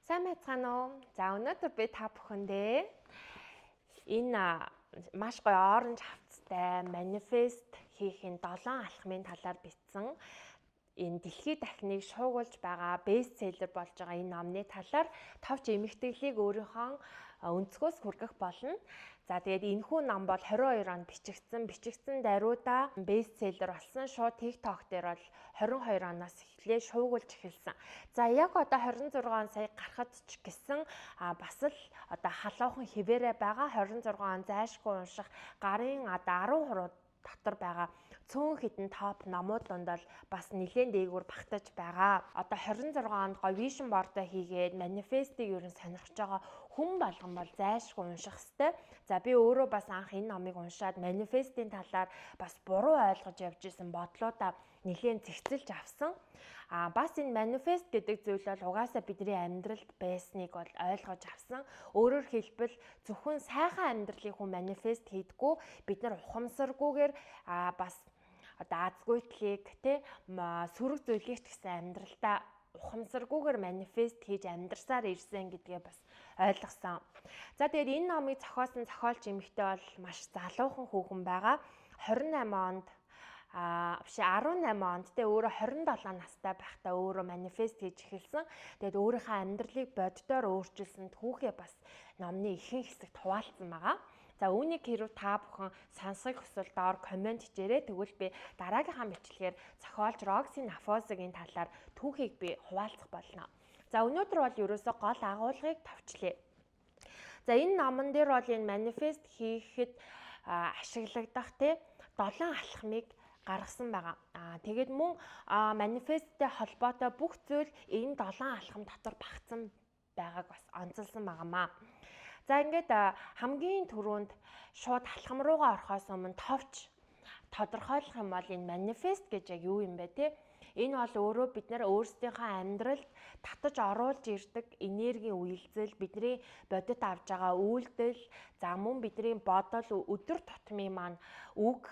Сайн байцгаана уу? За өнөөдөр би та бүхэндээ энэ маш гоё оранж хавцтай манифест хийхин 7 алхмын талаар бичсэн энэ дэлхийд дахныг шуугуулж байгаа бестселлер болж байгаа энэ номны талаар товч эмгтгэлийг өөрийнхөө өнцгөөс хүргэх болно. За тэгээд энэхүү ном бол 22 онд бичигдсэн даруйда бестселлер болсон. Шууд TikTok дээр бол 22 оноос эхлээ шуугуулж эхэлсэн. За яг одоо 26 сая гарахад ч гэсэн бас л одоо халуухан хിവэрэ байгаа 26 он зайшгүй унших гарын одоо 10% дотор байгаа цөөн хідэн топ номууд донд бол бас нэлээд дээгүүр багтаж байгаа. Одоо 26 онд говь вижн бордоо хийгээд манифестыг ерөн сонирхож байгаа хүн болгон бол зайшгүй унших хэвээр. За би өөрөө бас анх энэ номыг уншаад манифестийн талаар бас буруу ойлгож явж исэн бодлуудаа нэлээд зэгцэлж авсан. Бас энэ манифест гэдэг зүйл бол угаасаа бидний амьдралд байсныг бол ойлгож авсан. Өөрөөр хэлбэл зөвхөн сайхан амьдралын хүн манифест хийдэггүй, бид нар ухамсаргүйгээр бас одоо азгүйтлийг сөрөг зүйлийг ч гэсэн амьдралдаа ухамсаргүйгээр манифест хийж амьдрсаар ирсэн гэдгээ бас ойлгосон. За тэгээд энэ номыг зохиосон зохиолч эмэгтэй бол маш залуухан хүүхэн байгаа. 28 онд 18 онд өөрөө 27 настай байхдаа өөрөө манифест хийж эхэлсэн. Тэгээд өөрийнхөө амьдралыг боддоор өөрчилсөн түүхээ бас номны ихэнх хэсэгт хуваалцсан байгаа. За үүнийг хэрв та бүхэн сонсох хүсвэл доор комент хийжээрэй. Тэгвэл би дараагийнхаа бичлэгээр зохиолч Рокси Нафосгийн талаар түүхийг би хуваалцах болно. За өнөөдөр бол ерөөсөө гол агуулгыг товчлээ. За энэ номон дээр бол энэ манифест хийхэд ашиглагдах 7 алхмыг гаргасан байгаа. Тэгээд мөн манифесттэй холбоотой бүх зүйл энэ 7 алхам дотор багтсан байгааг бас онцолсон байгаамаа. За ингээд хамгийн түрүүнд шууд алхам руугаа орохоос өмнө товч тодорхойлох юм бол энэ манифест гэж яг юу юм бэ те? Энэ бол өөрөө бид нар өөрсдийнхөө амьдралд татаж оруулж ирдэг энергийн үйлдэл, бидний бодит авж байгаа үйлдэл, за мөн бидний бодол, өдөр тутмын маань үг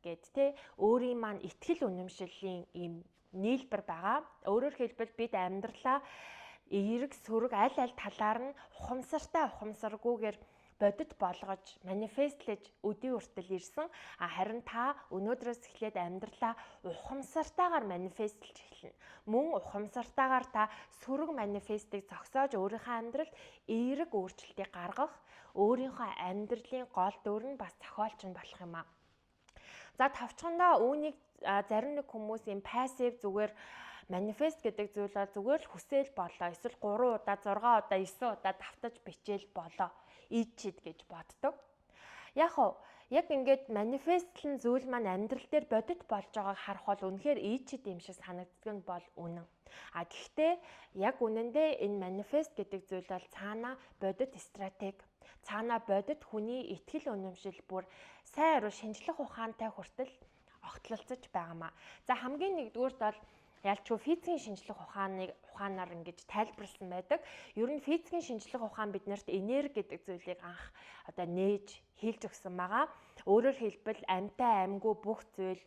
гэд те өөрийн маань итгэл үнэмшлийн ийм нийлбэр байгаа. Өөрөөр хэлбэл бид амьдралаа эерэг сөрөг аль талаар нь ухамсаргүйгээр бодит болгож манифестлэж өдий хүртэл ирсэн. Харин та өнөөдрөөс эхлээд амьдралаа ухамсартайгаар манифестлж эхэлнэ. Мөн ухамсартайгаар та сөрөг манифестыг зогсоож өөрийнхөө амьдралд эерэг өөрчлөлтийг гаргах, өөрийнхөө амьдралын гол дүр нь бас зохиолч нь болох юм аа. За товчхондоо үүнийг зарим нэг хүмүүс юм пассив зүгээр манифест гэдэг зүйл бол зүгээр л хүсэл болоо. Эсвэл 3 удаа, 6 удаа, 9 удаа давтаж бичээл болоо. Ийчид гэж боддог. Яг ингээд манифестлэн зүйл маань амьдрал дээр бодит болж байгааг харах бол үнэхээр ийчид юм шиг санагддаг нь бол үнэн. Гэхдээ яг үнэндээ энэ манифест гэдэг зүйл бол цаана бодит стратеги, цаана бодит хүний итгэл үнэмшил бүр сайн аруу шинжлэх ухаантай хүртэл огтлолцож байгаамаа. За хамгийн нэгдүгüүрт бол ялчгүй физикийн шинжлэх ухаанаар ингэж тайлбарласан байдаг. Ер нь физикийн шинжлэх ухаан биднэрт энерги гэдэг зүйлийг анх одоо нээж хэлж өгсөн байгаа. Өөрөөр хэлбэл амьтаа амьгүй бүх зүйл,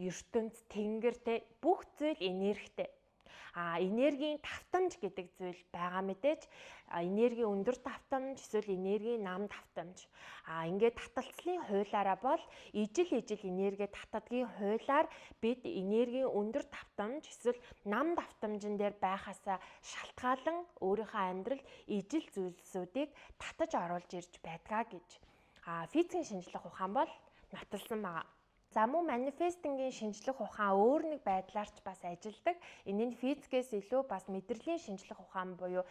ертөнц, тэнгэр бүх зүйл энергитэй. Энергийн тавтамж гэдэг зүйл байгаа мэдээж. Энергийн өндөр тавтамж эсвэл энергийн нам тавтамж. Ингээд таталцлын хуулиараа бол ижил энерги татдгийн хуулиар бид энергийн өндөр тавтамж эсвэл нам тавтамжин дээр байхаасаа шалтгаалan өөрийнхөө амьдралд ижил зүйлсүүдийг татаж оруулж ирж байдгаа гэж физикийн шинжлэх ухаан бол нотолсон байгаа. За мөн манифестингийн шинжлэх ухаан өөр нэг байдлаар ч бас ажилладаг. Энэ нь физикээс илүү бас мэдрэлийн шинжлэх ухаан буюу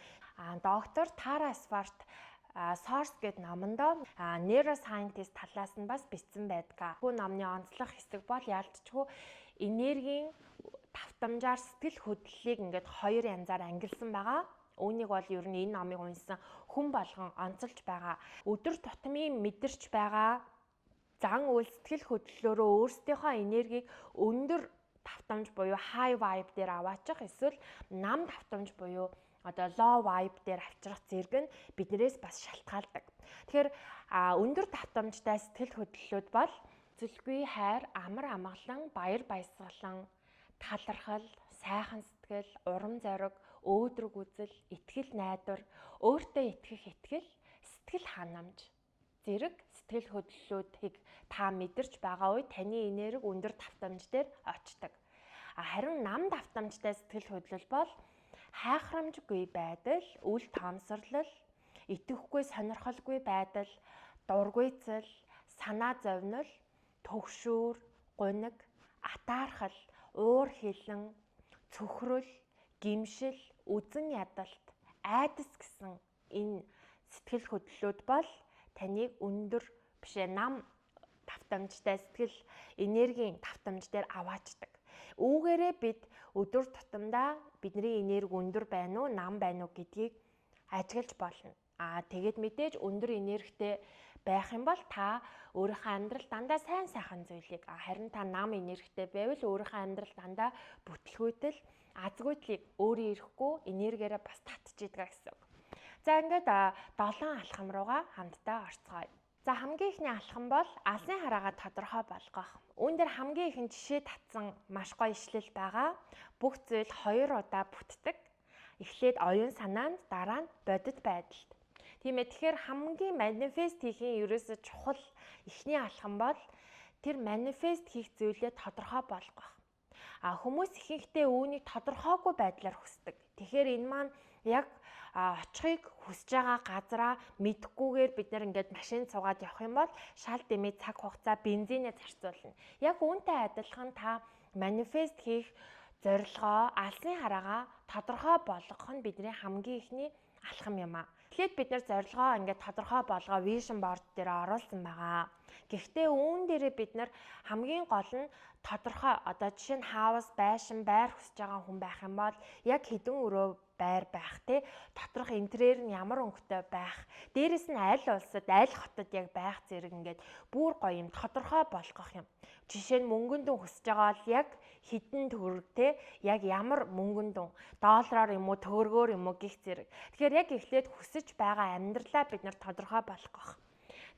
доктор Тара Сварт Source гэдэг номондоо neuroscientist талаас нь бас бичсэн байдаг. Хүү номны онцлог хэсэг бол ялцчгүй энергийн тавтамжаар сэтгэл хөдлөлийг ингээд хоёр янзаар ангилсан байгаа. Үүнийг бол ер нь энэ номыг уншсан хүн болгон онцолж байгаа. Өдөр тутмын мэдэрч байгаа зан үйл сэтгэл хөдлөлөөрөө өөрсдийнхөө энергийг өндөр тавтамж буюу high vibe дээр аваачих эсвэл нам тавтамж буюу одоо low vibe дээр авчрах зэрэг нь биднээс бас шалтгаалдаг. Тэгэхээр өндөр тавтамжтай сэтгэл хөдлөлүүд бол зүлгүй хайр, амар амгалан, баяр баясгалан, талархал, сайхан сэтгэл, урам зориг, өөдрөг үзэл, итгэл найдвар, өөртөө итгэх итгэл, сэтгэл ханамж зэрэг сэтгэл хөдлөлүүдийг та мэдэрч байгаа үед таны энерги өндөр давтамж дээр очдог. Харин нам давтамжтай сэтгэл хөдлөл бол хайхрамжгүй байдал, үл тоомсорлол, итгэхгүй сонирхолгүй байдал, дургуйцал, санаа зовнил, төгшүүр, гуниг, атаархал, уур хилэн, цөхрөл, гимшил, үзэн ядалт, айдас гэсэн энэ сэтгэл хөдлөлүүд бол таныг өндөр бишээ нам давтамжтай сэтгэл энергийн давтамж дээр аваачдаг. Үүгээрээ бид өдөр тутамдаа бидний энерги өндөр байна уу, нам байна уу гэдгийг ажиглаж болно. Тэгээд мэдээж өндөр энергитэй байх юм бол та өөрийнхөө амьдрал дандаа сайн сайхан зүйлийг, харин та нам энергитэй байвал өөрийнхөө амьдрал дандаа бүтлгүйтэл, азгүйтлийг өөрөө ирэхгүй энергиэрээ бас татчихийдгаа гэсэн. За ингээд 7 алхам руугаа хамтдаа орцгоё. За хамгийн ихний алхам бол алсын хараагаа тодорхой болгох. Үүн дээр хамгийн ихэнд жишээ татсан маш гоё ишлэл байгаа. Бүх зүйл 2 удаа бүтдэг. Эхлээд оюун санаанд, дараа нь бодит байдалд. Тийм ээ, тэгэхээр хамгийн манифест хийхийн ерөөсө чухал эхний алхам бол тэр манифест хийх зүйлээ тодорхой болгох. Хүмүүс ихэнхдээ үүнийг тодорхойгүй байдлаар хүсдэг. Тэгэхээр энэ маань яг очихыг хүсэж байгаа газараа мэдхгүйгээр бид нэр ингээд машин цугаад явах юм бол шал дэмий цаг хугацаа бензинээ зарцуулна. Яг үүнтэй адилхан та манифест хийх зорилгоо, алсын хараагаа тодорхой болгох нь бидний хамгийн ихний алхам юм аа. Тэгэхэд бид нэр зорилгоо ингээд тодорхой болгоо vision board дээр оруулсан байгаа. Гэхдээ үүн дээрээ бид нэр хамгийн гол нь тодорхой, одоо жишээ нь хаус, байшин, байр хүсэж байгаа хүн байх юм бол яг хэдэн өрөө байр байх те, доторх интерьер нь ямар өнгөтэй байх, дээрэс нь аль улсад, аль хотод яг байх зэрэг ингээд бүр гоё юм тодорхой болгох юм. Жишээ нь мөнгөн дүн хүсэж байгаа бол яг хэдэн төгрөг те, яг ямар мөнгөн дүн, доллараар юм уу, төгрөгөөр юм уу гэх зэрэг. Тэгэхээр яг эхлээд хүсэж байгаа амьдралаа бид нар тодорхой болгох.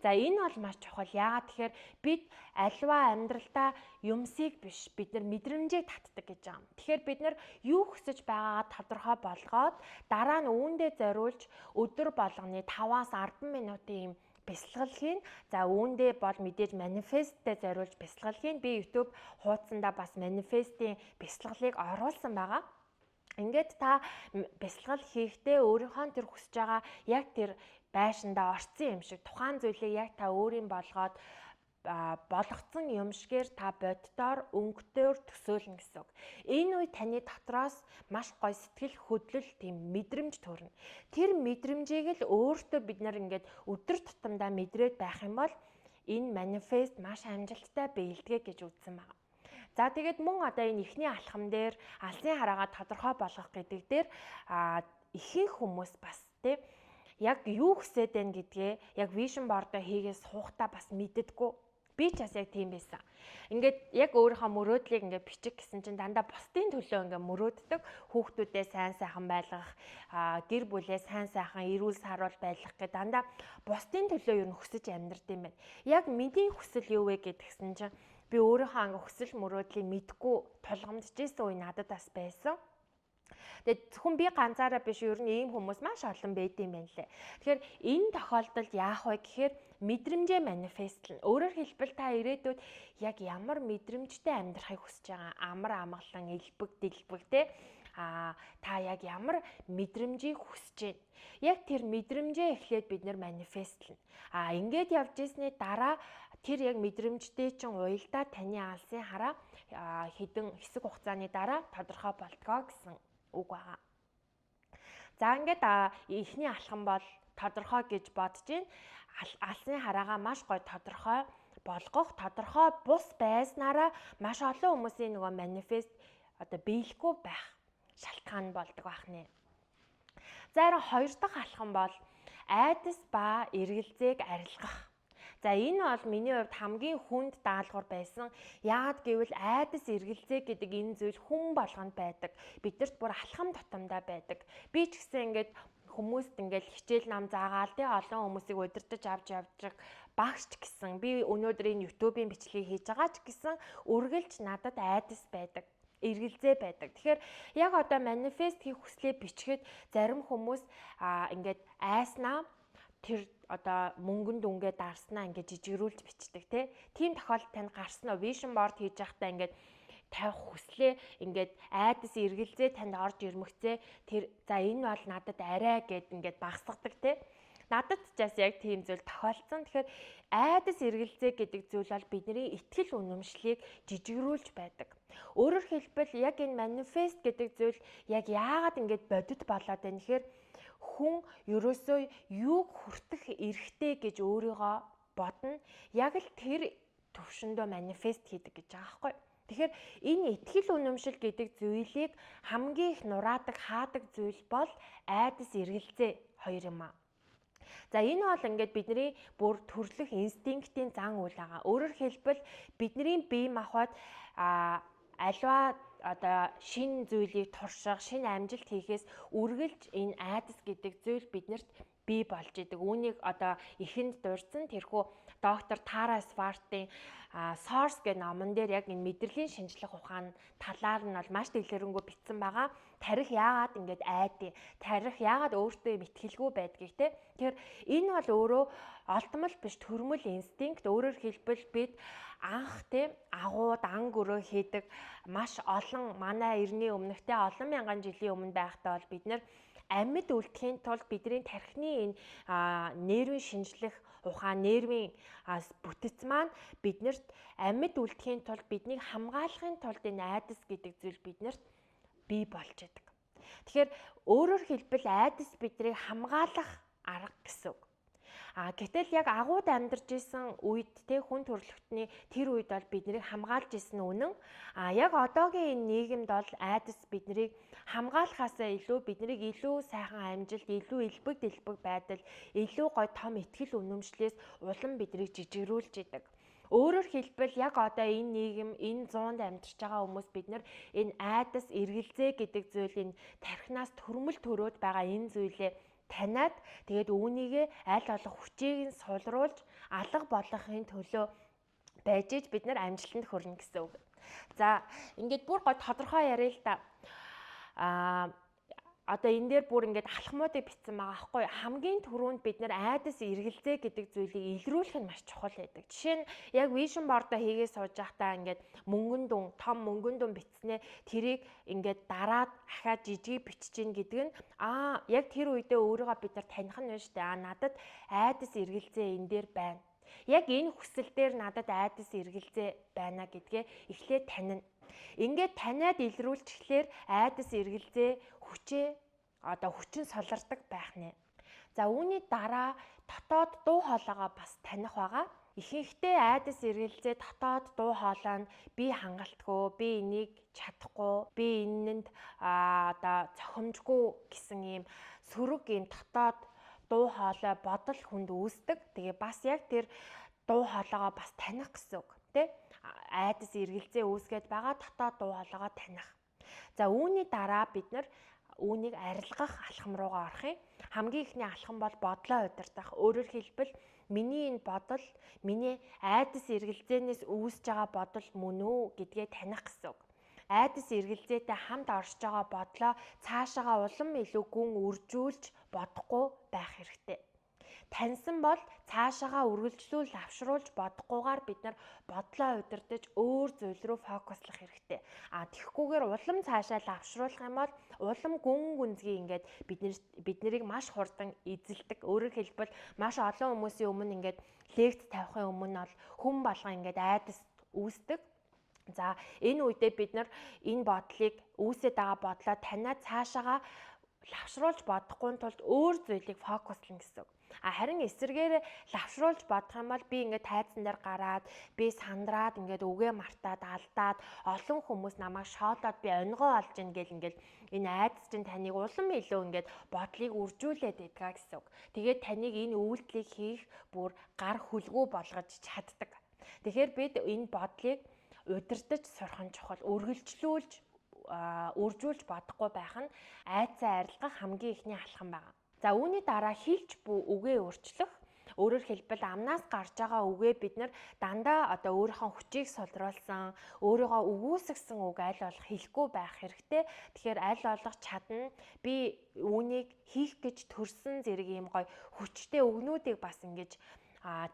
За энэ бол маш чухал. Яагаад тэгэхээр бид альва амьдралдаа юмсыг биш, бид нар мэдрэмжийг татдаг гэж байгаа юм. Тэгэхээр бид нар юу хүсэж байгаагаа тодорхой болгоод дараа нь үүндээ зориулж өдөр болгоны 5-аас 10 минутын юм бясалгал хийн. За үүндээ бол мэдээж манифесттэй зориулж бясалгал хийн. Би YouTube хуудсандаа бас манифестийн бясалгалыг оруулсан байгаа. Ингээд та бясалгал хийхдээ өөрийнхөө тэр хүсэж байгаа яг тэр байшиндаа орцсон юм шиг тухайн зүйлийг яг та өөрийн болгоод болгоцсон юм шигээр та боддоор өнгөтөөр төсөөлнө гэсэн үг. Энэ үе таны дотроос маш гоё сэтгэл хөдлөл, тийм мэдрэмж төрнө. Тэр мэдрэмжийг л өөртөө бид нар ингээд өдөр тутамдаа мэдрээд байх юм бол энэ манифест маш амжилттай биелдэг гэж үзсэн байна. За тэгээд мөн одоо энэ эхний алхам дээр алсын хараагаа тодорхой болгох гэдэг дээр ихэнх хүмүүс бас тийм яг юу хүсэж байна гэдгээ яг vision board-оо хийгээд суухтаа бас мэддэггүй. Би ч бас яг тийм байсан. Ингээд яг өөрийнхөө мөрөөдлийг ингээд бичих гэсэн чинь дандаа бусдын төлөө ингээд мөрөөддөг. Хүүхдүүдээ сайн сайхан байлгах, гэр бүлээ сайн сайхан эрүүл саруул байлгах гэдэг дандаа бусдын төлөө юу хүсэж амьдрд юм байна. Яг миний хүсэл юу вэ гэдгсэн чинь би өөрийнхөө анги хүсэл мөрөөдлийг мэдгүй тулгамдчихсэн үе надад бас байсан. Тэгээд зөвхөн би ганцаараа биш, ер нь ийм хүмүүс маш олон байд юм байна лээ. Тэгэхээр энэ тохиолдолд яах вэ гэхээр мэдрэмжээ манифестлна. Өөрөөр хэлбэл та ирээдүйд яг ямар мэдрэмжтэй амьдрахыг хүсэж байгаа, амар амгалан, элбэг, дэлбэг те та яг ямар мэдрэмжийг хүсэж байна. Яг тэр мэдрэмжээ эхлээд бид нэр манифестлна. Ингээд явж ирсний дараа тэр яг мэдрэмжтэй чинь уялдаа таны алсын хараа хэдэн хэсэг хугацааны дараа тодорхой болтгоо гэсэн үг байгаа. За ингээд эхний алхам бол тодорхой гэж бодож байна. Алсын хараагаа маш гоё тодорхой болгох, тодорхой бус байснараа маш олон хүмүүсийн нөгөө манифест одоо биелэхгүй байх шалтгаан болдог байна. За харин хоёр дахь алхам бол айдас ба эргэлзээг арилгах. За энэ бол миний хувьд хамгийн хүнд даалгавар байсан. Яагаад гэвэл айдас эргэлзээ гэдэг энэ зүйл хүн болгонд байдаг. Бидэрт бүр алхам тутамдаа байдаг. Би ч гэсэн ингээд хүмүүст ингээд хичээл нам заагаал тий олон хүмүүсийг удирдах авч явдаг багш ч гэсэн би өнөөдөр энэ YouTube-ийн бичлэгийг хийж байгаа ч гэсэн үргэлж надад айдас байдаг. эргэлзээ байдаг. Тэгэхээр яг одоо манифест хийх хүслээ бичгээд зарим хүмүүс ингээд айснаа тэр одоо мөнгөнд үнгээ дарснаа ингээд жижигрүүлж бичдэг тийм тохиолдол тань гарсан уу? Vision board хийж байхдаа ингээд тавих хүслээ ингээд айдас эргэлзээ танд орж ирмэгцээ тэр за энэ бол надад арай гэд ингээд багсгадаг Надад ч бас яг тийм зүйл тохиолдсон. Тэгэхээр айдас эргэлзээ гэдэг зүйл бол бидний итгэл үнэмшлийг жижигрүүлж байдаг. Өөрөөр хэлбэл яг энэ манифест гэдэг зүйл яг яагаад ингэж бодит болоод байна гэхээр хүн ерөөсөө юуг хүртэх эрхтэй гэж өөрийгөө бодно. Яг л тэр төвшөндөө манифест хийдэг гэж байгаа байхгүй. Тэгэхээр энэ итгэл үнэмшил гэдэг зүйлийг хамгийн их нураадаг, хаадаг зүйл бол айдас эргэлзээ хоёр юм аа. За энэ бол ингээд бидний бүр төрлөх инстинктийн зан үйл байгаа. Өөрөөр хэлбэл бидний бие махбод аливаа одоо шинэ зүйлийг турших, шинэ амжилт хийхээс үргэлж энэ айдас гэдэг зүйл биднэрт бий болж идэг. Үүнийг одоо эхэнд дурдсан тэрхүү доктор Тара Свартын Source гэх номон дээр яг энэ мэдрэлийн шинжлэх ухааны талаар нь бол маш дэлгэрэнгүй бичсэн байгаа. Тарих яагаад ингэж айдیں۔ Тарих яагаад өөртөө мэтгэлгүй байдгийг те. Тэгэхээр энэ бол өөрөө олдмол биш төрмөл инстинкт. Өөрөөр хэлбэл бид анх те агууд ан гөрөө хийдэг маш олон манай эртний өмнөхтэй олон мянган жилийн өмнө байхдаа бол бид нэр амьд үлдэхийн тулд бидний тархины энэ нервийн шинжлэх ухаан нервийн бүтэц маань биднэрт амьд үлдэхийн тулд биднийг хамгаалахын тулд энэ айдас гэдэг зүйл биднэрт бий болж идэг. Тэгэхээр өөрөөр хэлбэл айдас биднийг хамгаалах арга гэсэн үг. Гэтэл яг агууд амьдарч исэн үед те хүн төрөлхтний тэр үед бол биднийг хамгаалж исэн үнэн. Яг одоогийн энэ нийгэмд бол айдас биднийг хамгаалахаасаа илүү биднийг илүү сайхан амжилт, илүү элбэг дэлбэг байдал, илүү гой том итгэл үнэмшлээс улам биднийг жижигрүүлж идэг. Өөрөөр хэлбэл яг одоо энэ нийгэм, энэ зуунд амьдарч байгаа хүмүүс бид нар энэ айдас эргэлзээ гэдэг зүйлийн тархинаас төрмөл төрөөд байгаа энэ зүйлээ таниад тэгээд үүнийг аль болох хүчийг нь сулруулж алга болгохын төлөө байж иж бид нар амжилтанд хүрнэ гэсэн үг. За ингээд бүр гой тодорхой яриа л да. Одоо энэ дээр бүр ингээд алхмуудыг бичсэн байгаа аахгүй. Хамгийн түрүүнд бид нар айдас эргэлзээ гэдэг зүйлийг илрүүлэх нь маш чухал байдаг. Жишээ нь яг vision board-а хийгээ сууж байхдаа ингээд мөнгөн дүн, том мөнгөн дүн бичснээ тэрийг ингээд дараад ахаад жижиг бичиж гин гэдэг нь яг тэр үедээ өөрийгөө бид нар таних нь шүү дээ. Надад айдас эргэлзээ энэ дээр байна. Яг энэ хүсэл дээр надад айдас эргэлзээ байна гэдгээ эхлээд танина. Ингээд таниад илрүүлчихлээр айдас эргэлзээ хүчин солирдог байх нэ. За үүний дараа дотоод дуу хоолойгоо бас таних байгаа. Ихэнхдээ айдас эргэлзээ дотоод дуу хоолой нь би хангалтгүй, би энийг чадахгүй, би энэнд одоо цохимжгүй гэсэн ийм сөрөг ийм дотоод дуу хоолой бодол хүнд үүсдэг. Тэгээ бас яг тэр дуу хоолойгоо бас таних гэсэн үг тий. Айдас эргэлзээ үүсгээд байгаа дотоод дуу хоолойгоо таних. За үүний дараа бид нар үүнийг арилгах алхам руугаа орох юм. Хамгийн ихний алхам бол бодлоо удирдах. Өөрөөр хэлбэл миний энэ бодол, миний айдас эргэлзээнээс үүсэж байгаа бодол мөн үү гэдгээ таних гэсэн үг. Айдас эргэлзээтэй хамт оршиж байгаа бодлоо цаашаага улам илүү гүн үржүүлж бодохгүй байх хэрэгтэй. Таньсан бол цаашаага үргэлжлүүл авшруулж бодохгүйгээр бид нар бодлоо удирдах өөр зүйл рүү фокуслах хэрэгтэй. Тэгэхгүйгээр улам цаашаа авшруулах юм бол улам гүн гүнзгий ингээд бид нарыг маш хурдан эзэлдэг. Өөрөөр хэлбэл маш олон хүмүүсийн өмнө ингээд лекц тавихын өмнө бол хүн болгон ингээд айдас үүсдэг. За энэ үедээ бид нар энэ бодлыг үүсээд байгаа бодлоо таниад цаашаага лавшруулж бодохгүй тулд өөр зүйлийг фокуслно гэсэн үг. Харин эсэргээр лавшруулж бодох юм бол би ингээд тайзан дээр гараад би сандраад ингээд үгээ мартаад алдаад олон хүмүүс намайг шоолоод би онгоо олж ийн гэл ингээд энэ айдас чинь таныг улам илүү ингээд бодлыг үржүүлээд идэх гэсэн үг. Тэгээд таныг энэ үйлдэлийг хийх бүр гар хүлгүү болгож чаддаг. Тэгэхээр бид энэ бодлыг удирдах сурах нь чухал. Үржүүлж бодохгүй байх нь айдсаа арилгах хамгийн ихний алхам байна. За үүний дараа хэлж буй үгээ өөрчлөх. Өөрөөр хэлбэл амнаас гарч байгаа үгээ бид нар дандаа одоо өөрийнхөө хүчийг солируулсан, өөрийгөө өгүүлсгсэн үг аль болох хэлэхгүй байх хэрэгтэй. Тэгэхээр аль болох чадна би үүнийг хийх гэж төрсөн зэрэг ийм гоё хүчтэй үгнүүдийг бас ингэж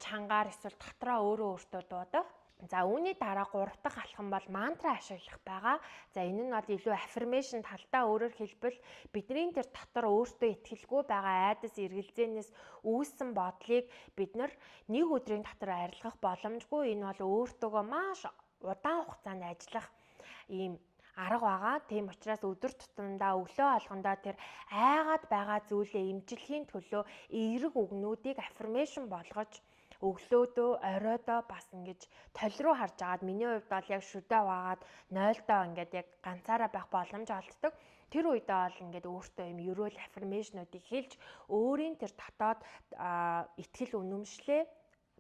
чангаар эсвэл дотроо өөртөө дуудах. За үүний дараа 3 дахь алхам бол мантра ашиглах байгаа. За энэ нь бол илүү affirmation талдаа, өөрөөр хэлбэл бидний тэр дотор өөртөө итгэлгүй байгаа айдас эргэлзээнээс үүссэн бодлыг бид нар нэг өдрийн дотор арилгах боломжгүй. Энэ бол өөртөөгөө маш удаан хугацаанд ажиллах ийм арга байгаа. Тийм учраас өдөр тутамдаа өглөө алгандаа тэр айгаад байгаа зүйлээ эмчлэхийн төлөө эерэг үгнүүдийг affirmation болгож өглөөдөө оройдоо бас ингэж толь руу харж агаад миний хувьд бол яг шүдэ ваагаад 0-доо ингээд яг ганцаараа байх боломж олддог. Тэр үедээ бол ингээд өөртөө юм ерөөл аффирмейшнуудыг хэлж өөрийн тэр дотоод итгэл үнэмшлээ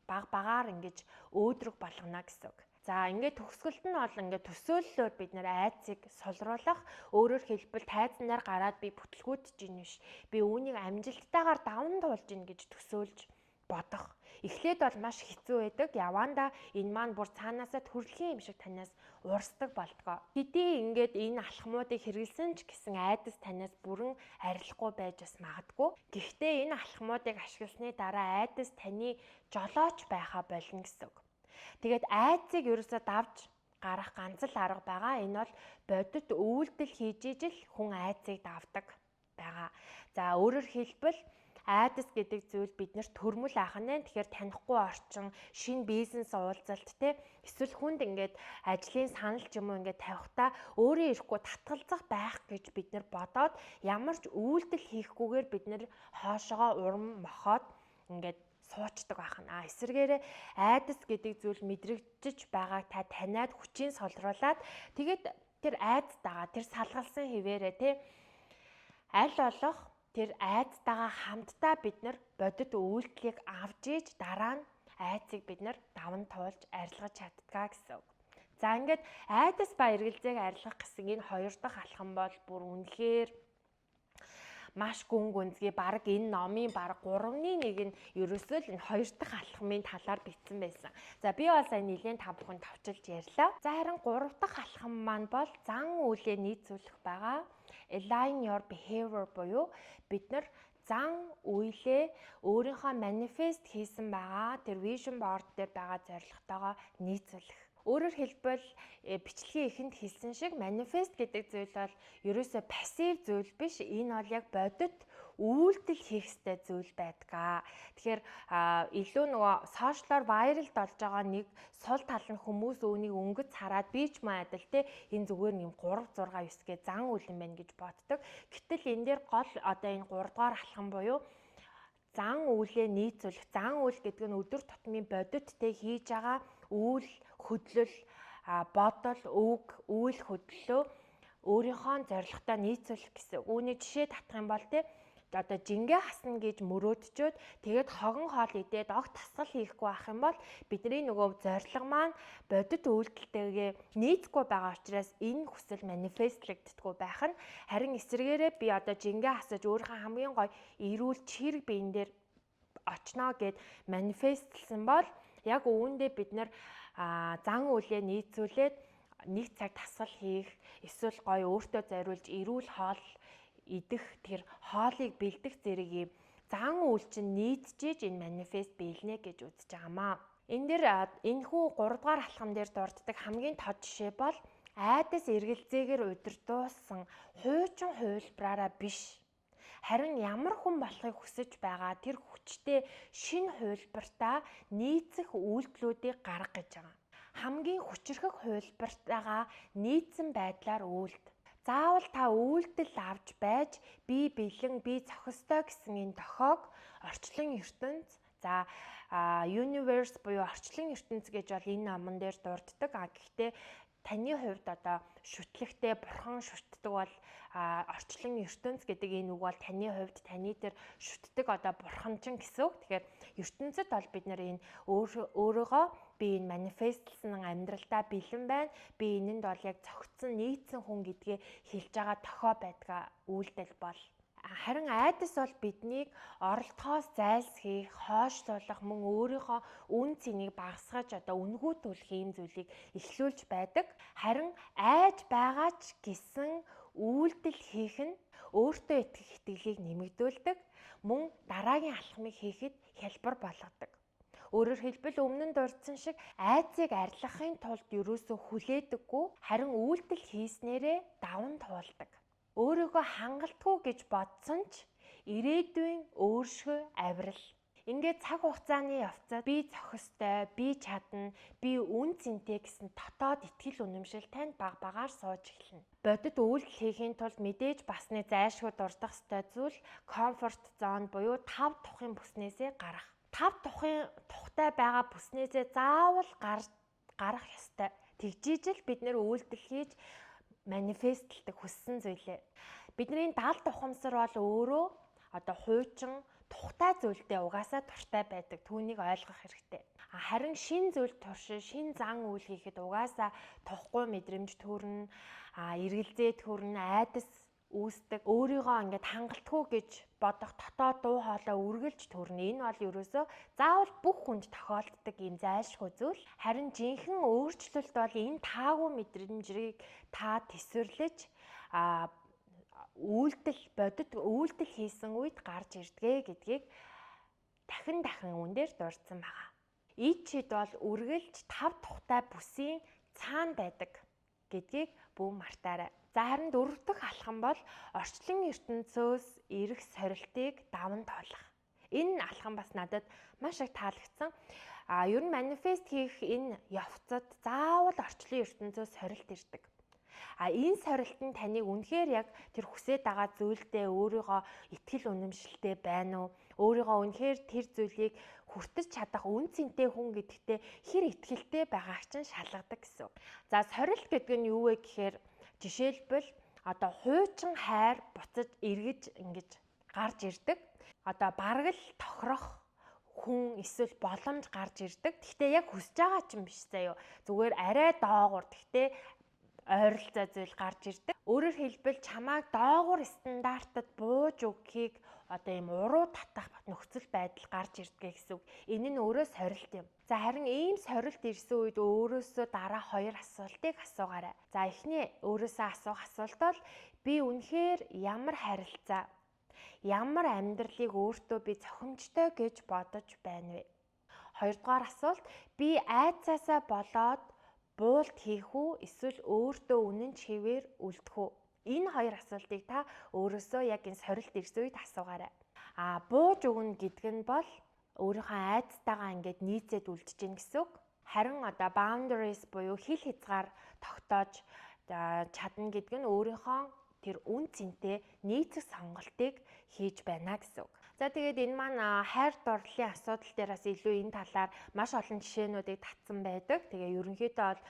багаар ингэж өөдрөг болгоно гэсэн үг. За ингээд төгсгөлд нь бол ингээд төсөөллөөр бид нэр айцыг солируулах, өөрөөр хэлбэл тайзнаар гараад би бүтлгүүдж ийн биш. Би үүнийг амжилттайгаар даван туулж ийн гэж төсөөлж бодох. Эхлээд бол маш хэцүү байдаг. Явандаа энэ маань бүр цаанаасаа төрөлхийн юм шиг танаас урсдаг болдгоо. Хэдий ингээд энэ алхмуудыг хэрэгэлсэн ч гэсэн айдас танаас бүрэн арилахгүй байж бас магадгүй. Гэхдээ энэ алхмуудыг ашигласны дараа айдас таны жолооч байхаа болно гэсэн үг. Тэгээд айцыг ерөөсөө давж гарах ганц л арга байгаа. Энэ бол бодит үйлдэл хийж ижил хүн айцыг давдаг байгаа. За өөрөөр хэлбэл айдас гэдэг зүйл биднэрт төрмөл ахна. Тэгэхээр танихгүй орчин, шинэ бизнес уулзалт эсвэл хүнд ингээд ажлын санал ч юм уу ингээд тавихтаа өөрөө ирэхгүй татгалзах байх гэж бид нар бодоод ямар ч үйлдэл хийхгүйгээр бид нар хоошоогоо урам мохоод ингээд суучдаг байна. Эсвэргээрээ айдас гэдэг зүйл мэдрэгдэж байгааг та таниад хүчийн солируулад тэгээд тэр айдастайгаа тэр салгалсан хിവэрээ аль болох тэр айдастайгаа хамтдаа бид нар бодит үйлдэлийг авч иж дараа нь айцыг бид нар даван туулж арилгаж чаддгаа гэсэн үг. За ингээд айдас ба эргэлзээг арилгах гэсэн энэ 2 дахь алхам бол бүр үнэхээр маш гүн гүнзгий баг энэ номын баг 3/1 нь ерөөсөө л энэ 2 дахь алхмын талаар бичсэн байсан. За би бол сая нэлээд та бүхэнд товчилж ярьлаа. За харин 3 дахь алхам маань бол зан үйлээ нийцүүлэх байгаа. Align your behavior буюу бид нар зан үйлээ өөрийнхөө манифест хийсэн байгаа тэр vision board дээр байгаа зорилготойгоо нийцүүлэх. Өөрөөр хэлбэл бичлэгийн эхэнд хэлсэн шиг манифест гэдэг зүйл бол ерөөсөө пассив зүйл биш. Энэ бол яг бодит үйлдэл хийх ёстой зүйл байдаг. Тэгэхээр илүү нөгөө сошиалар вайралд болж байгаа нэг сул тал нь хүмүүс үүнийг өнгөц хараад би ч маяг адил энэ зүгээр нэм 3 6 9 гэ зан үйл юм байна гэж боддог. Гэтэл энэ дээр гол одоо энэ 3 дугаар алхам буюу зан үйлээ нийцүүлэх. Зан үйл гэдэг нь өдөр тутмын бодиттэй хийж байгаа үйл хөдлөл, бодол, үг, үйл хөдлөлөө өөрийнхөө зорилготой нийцүүлэх гэсэн. Үүний жишээ татах юм бол одоо жингээ хасна гэж мөрөөдчөөд тэгээд хогон хоол идээд огт тасгал хийхгүй байх юм бол бидний нөгөө зорилго маань бодит үйлдэлтэйгээ нийцгүй байгаа учраас энэ хүсэл манифестлэгддэггүй байх нь. Харин эсвэргээрээ би одоо жингээ хасаж өөрийнхөө хамгийн гоё эрүүл чирэг биен дээр очно гэд манифестлсэн бол яг үүндээ бид нар зан үйлээ нийцүүлээд нэг цаг тасгал хийх, эсвэл гоё өөртөө зориулж эрүүл хоол идэх, тэр хоолыг бэлдэх зэрэг зан үйл чинь нийцжиж энэ манифест биелнэ гэж үзэж байгаамаа. Энэ дээр энэхүү 3 дугаар алхам дээр дурддаг хамгийн тод жишээ бол айдас эргэлзээгээр удирдуулсан хуучин хувилбараараа биш. Харин ямар хүн болохыг хүсэж байгаа тэр хүчтэй шинэ хувилбартаа нийцэх үйлдэлүүдийг гаргах гэж байгаа. Хамгийн хүчрхэг хувилбартаагаа нийцсэн байдлаар үйлд. Заавал та үйлдэл авч байж би бэлэн, би зохистой гэсэн энэ дохоог орчлон ертөнц, за universe буюу орчлон ертөнц гэж бол энэ номон дээр дурддаг. Гэхдээ таны хувьд одоо шүтлэгтэй бурхан шүтдэг бол орчлон ертөнц гэдэг энэ үг бол таны хувьд таны тэр шүтдэг одоо бурханчин гэсэн үг. Тэгэхээр ертөнцид бол бид нар энэ өөрөөгөө би энэ манифестлсан амьдралдаа бэлэн байна. Би энэнд бол яг зохицсон нийцсэн хүн гэдгээ хэлж байгаа тохио байдгаа үйлдэл бол Харин айдас бол биднийг оролдохоос зайлсхийх, хойшлуулах, мөн өөрийнхөө үн цэнийг багасгаж үнгүүтүүлэх ийм зүйлийг эхлүүлж байдаг. Харин айж байгаа ч гэсэн үйлдэл хийх нь өөртөө итгэх итгэлийг нэмэгдүүлдэг, мөн дараагийн алхмыг хийхэд хялбар болгодог. Өөрөөр хэлбэл өмнө нь дурдсан шиг айцыг арилгахын тулд ерөөсөө хүлээдэггүй, харин үйлдэл хийснээрээ даван туулдаг. Өөрийгөө хангалтгүй гэж бодсон ч ирээдүйн өөршгөө авирал. Ингээд цаг хугацааны явцад би зохистой, би чадна, би үн цэнтэй гэсэн дотоод итгэл үнэмшил танд багаар сууж эхэлнэ. Бодит үйлдэл хийхийн тулд мэдээж басны зайлшгүй дурдах ёстой зүйл комфорт зон буюу 5 тухын бүснээсээ гарах. 5 тухтай байгаа бүснээсээ заавал гарах ёстой. Тэгжижил бид нэр үйлдэл хийж манифестлдэг хүссэн зүйлээ. Бидний 70 тухамсар бол өөрөө хуучин тухтай зүйлдээ угаасаа дуртай байдаг. Түүнийг ойлгох хэрэгтэй. Харин шин зүйл туршин, шин зан үйл хийхэд угаасаа тухгүй мэдрэмж төрнө, эргэлзээ төрнө, айдас үүсдэг. Өөрийгөө ингээд хангалтгүй гэж бодох дотоод дуу хоолой үргэлж төрнө. Энэ бол ерөөсөө заавал бүх хүнд тохиолддог юм зайлшгүй зүйл. Харин жинхэнэ өөрчлөлт бол энэ таагүй мэдрэмжийг та тэсвэрлэж бодит үйлдэл хийсэн үед гарч ирдэг гэдгийг дахин үн дээр дурдсан байгаа. Ид шид бол үргэлж 5 тухтай бүсийн цаана байдаг гэдгийг бүү мартаарай. За харин 4 дахь алхам бол орчлон ертөнцөөс ирэх сорилтыг даван тоолох. Энэ алхам бас надад маш их таалагдсан. Ер нь манифест хийх энэ явцад заавал орчлон ертөнцөөс сорилт ирдэг. Энэ сорилт нь таныг үнэхээр яг тэр хүсэж байгаа зүйлдээ өөрийгөө итгэл үнэмшилтэй байна уу? Өөрийгөө үнэхээр тэр зүйлийг хүртэж чадах үн цэнтэй хүн гэдэгтээ хэр итгэлтэй байгааг чинь шалгадаг гэсэн. За сорилт гэдэг нь юу вэ гэхээр жишээлбэл хуучин хайр буцаж эргэж ингэж гарч ирдэг. Бараг л тохирох хүн эсвэл боломж гарч ирдэг. Гэхдээ яг хүсэж байгаа ч юм биш заяо. Зүгээр арай доогуур. Гэхдээ ойролцоо зүйл гарч ирдэг. Өөрөөр хэлбэл чамайг доогуур стандартад бууж өгөхийг ийм уруу татах нөхцөл байдал гарч ирдэг гэсэн үг. Энэ нь өөрөө сорилт юм. За харин ийм сорилт ирсэн үед өөрөөсөө дараа 2 асуултыг асуугаарай. За эхний өөрөөсөө асуух асуулт бол би үнэхээр ямар харилцаа, ямар амьдралыг өөртөө би зохимжтой гэж бодож байна вэ? Хоёрдугаар асуулт би айцаасаа болоод буулт хийх үү эсвэл өөртөө үнэн чивээр үлдэх үү? Энэ 2 асуултыг та өөрөөсөө яг энэ сорилт ирсэн үед асуугаарай. Бууж өгнө гэдэг нь бол өөрийнхөө айцтайгаа ингээд нийцээд үлдэж гин гэсэн үг. Харин boundaries буюу хил хязгаар тогтоож чадна гэдэг нь өөрийнхөө тэр үн цэнтэй нийцэх сонголтыг хийж байна гэсэн үг. За тэгээд энэ маань хайр дурлалын асуудал дээрээс илүү энэ талаар маш олон жишээнүүдийг татсан байдаг. Тэгээ ерөнхийдөө бол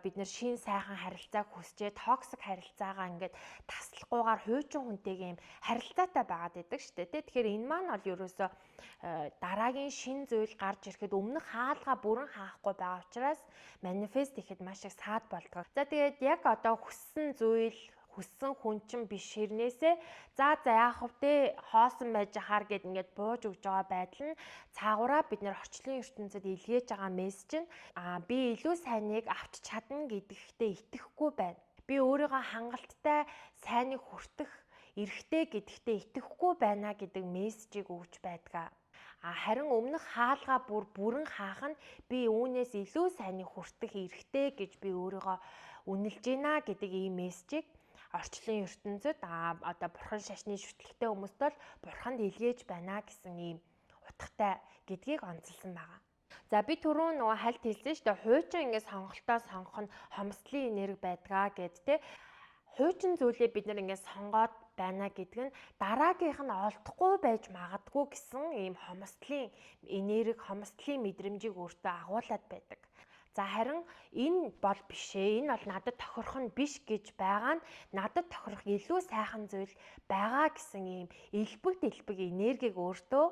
бид нэр шин сайхан харилцааг хүсчээ токсик харилцаагаа ингээд таслахгүйгээр хуучин хүнтэйг юм харилцаатай байгаад байдаг шүү дээ. Тэгэхээр энэ маань бол ерөөсөө дараагийн шин зүйл гарч ирэхэд өмнөх хаалгаа бүрэн хаахгүй байгаа учраас манифест ихэд маш их саад болдог. За тэгээд яг хүссэн зүйл хүссэн хүн чинь биш хэрнээсээ за яах вэ хоосон байж хаар гэд ингээд бууж өгж байгаа байдал нь цаагаараа бид нэр орчлон ертөнцид илгээж байгаа мессеж нь би илүү сайныг авч чадна гэдэгтээ итгэхгүй байна. Би өөрийгөө хангалттай сайныг хүртэх эрхтэй гэдэгтээ итгэхгүй байна гэдэг мессежийг өгч байдаг. Харин өмнөх хаалгаа бүрэн хаах нь би үүнээс илүү сайныг хүртэх эрхтэй гэж би өөрийгөө үнэлж байна гэдэг ийм мессежийг орчлон ертөнцид бурхан шашны шүтлэгтэй хүмүүст бол бурханд илгээж байна гэсэн ийм утгатай гэдгийг онцлсан байгаа. За би түрүүн хальт хэлсэн шүү дээ. Хуучин ингээд сонголтоо сонгох нь хомсдлын энерги байдгаа гэд тэ. Хуучин зүйлээ бид нэр ингээд сонгоод байна гэдэг нь дараагийнх нь олдохгүй байж магадгүй гэсэн ийм хомсдлын энерги, хомсдлын мэдрэмжийг өөртөө агуулад байдаг. За харин энэ бол биш ээ. Энэ бол надад тохирох нь биш гэж байгаа нь надад тохирох илүү сайхан зүйл байгаа гэсэн ийм элбэг дэлбэг энергийг өөртөө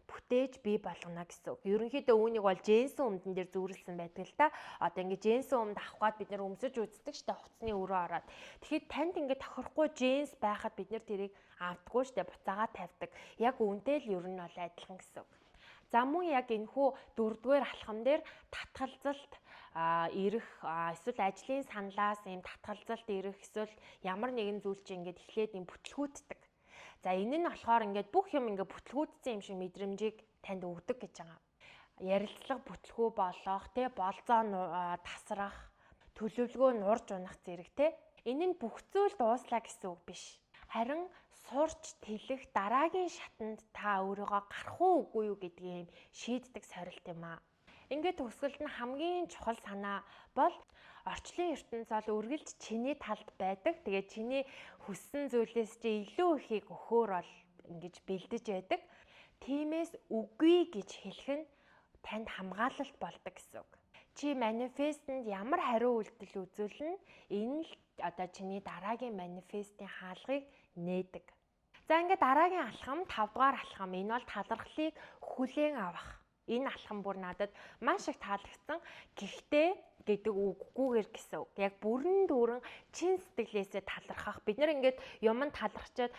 бүтээж бий болгоно гэсэн үг. Ерөнхийдөө үүнийг бол Женсэн өмдөн дээр зүйрлсэн байдаг л та. Одоо ингээд Женсэн өмд авах гээд бид нэр өмсөж үздэг штэ хувцсны өрөө ороод. Тэгэхээр танд ингээд тохирохгүй Женс байхад бид нэр тэрийг авдаггүй штэ буцаагаа тавьдаг. Яг үүнтэй л ер нь бол адилхан гэсэн үг. За мөн яг энэхүү 4-р алхам дээр татгалзалт ирэх эсвэл ажлын саналаас ийм татгалзалт ирэх эсвэл ямар нэгэн зүйл чинь ингээд эхлээд ийм бүтлгүүтдэг. За энэ нь болохоор ингээд бүх юм ингээд бүтлгүүдсэн юм шиг мэдрэмжийг танд өгдөг гэж байгаа. Ярилцлага бүтлгүү болох, болзоо тасрах, төлөвлөгөө нурж унах зэрэг энэ нь бүх зүйл дууслаа гэсэн үг биш. Харин сурч тэлэх дараагийн шатанд та өөрийгөө гарах уугүй юу гэдгийг шийддэг сорилт юм аа. Ингээд төгсгөлд нь хамгийн чухал санаа бол орчлон ертөнц бол үргэлж чиний талд байдаг. Тэгээд чиний хүссэн зүйлээс чи илүү ихийг өгөхөөр бол ингэж бэлдэж байдаг. Тиймээс үгүй гэж хэлэх нь танд хамгаалалт болдог гэсэн үг. Чи манифестэнд ямар хариу үйлдэл үзүүлнэ? Энэ л одоо чиний дараагийн манифестийн хаалгыг нээдэг. За ингээд дараагийн алхам 5-р алхам. Энэ бол талархлыг хүлээн авах. Энэ алхам бүр надад маш их таалагдсан. Гэхдээ гэдэг үггүйгээр гэсэн үг. Яг бүрэн дүүрэн чин сэтгэлээсээ талархах. Бид нэр ингээд юмд талархчаад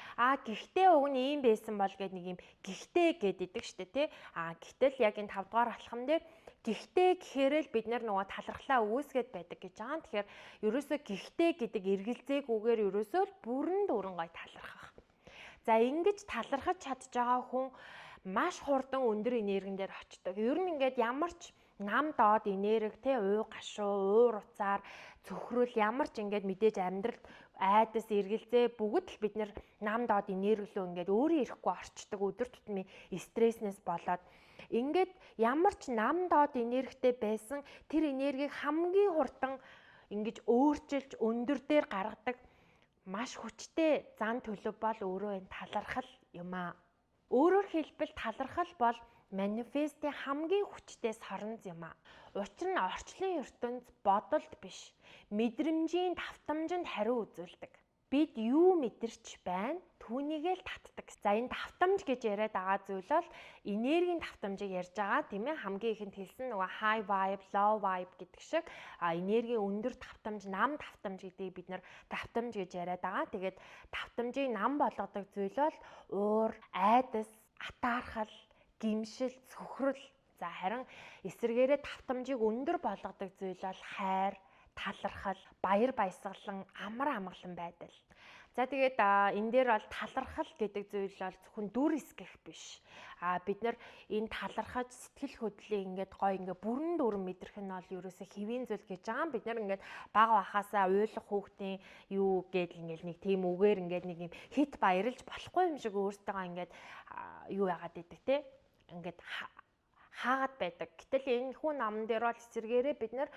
гэхдээ уг нь ийм байсан бол гэд нэг юм гэхдээ гэдэг штэ тий. Гэтэл яг энэ 5-р алхам дээр гэхдээ гэхээр л бид нөгөө талархлаа үүсгээд байдаг гэж байгаа. Тэгэхээр ерөөсөө гэхдээ гэдэг эргэлзээгүйгээр ерөөсөө бүрэн дүүрэн гой талархах. За ингэж талархаж чадж байгаа хүн маш хурдан өндөр энергийн дээр очдог. Ер нь ингээд ямар ч нам доод энерги уу гашуу, уур уцаар цөхрөл ямар ч ингээд мэдээж амьдралд айдас эргэлзээ бүгд л бид нам доод энерглөө ингээд өөрөө ирэхгүй орчдөг өдөр тутмын стресснээс болоод ингээд ямар ч нам доод энергитэй байсан тэр энергийг хамгийн хурдан ингэж өөрчилж өндөр дээр гаргадаг маш хүчтэй зан төлөв бол өөрөө энэ талархал юм аа. Өөрөөр хэлбэл талархал бол манифестийн хамгийн хүчтэй соронз юм аа. Учир нь орчлон ертөнц бодолд биш, мэдрэмжийн давтамжинд хариу үзүүлдэг. Бид юу мэдэрч байна, түүнийгээ л татдаг. За энэ давтамж гэж яриад байгаа зүйл бол энергийн давтамжийг ярьж байгаа тийм ээ. Хамгийн ихэнд хэлсэн нөгөө high vibe, low vibe гэдэг шиг энергийн өндөр давтамж, нам давтамж гэдгийг бид нэр давтамж гэж яриад байгаа. Тэгээд давтамжийг нам болгодог зүйл бол уур, айдас, атаархал, гимшил, цөхрөл. За харин эсвэргээрээ давтамжийг өндөр болгодог зүйл бол хайр, талархал, баяр баясгалан, амар амгалан байдал. За тэгээд энэ дээр бол талархал гэдэг зүйл бол зөвхөн дүр эсгэх биш. Бид нар энэ талархаж сэтгэл хөдлөлийн ингээд гой ингээд бүрэн дүрэн мэдрэх нь бол ерөөсөө хэвийн зүйл гэж байгаа. Бид нар ингээд бага бахасаа уйлах хүүхдийн юу гэдэл ингээд нэг тийм үгээр ингээд нэг юм хит баярлж болохгүй юм шиг өөртөө ингээд юу яагаад идэг те. Ингээд хаагаад байдаг. Гэтэл энэ хүн намн дээр бол эсэргээрээ бид нар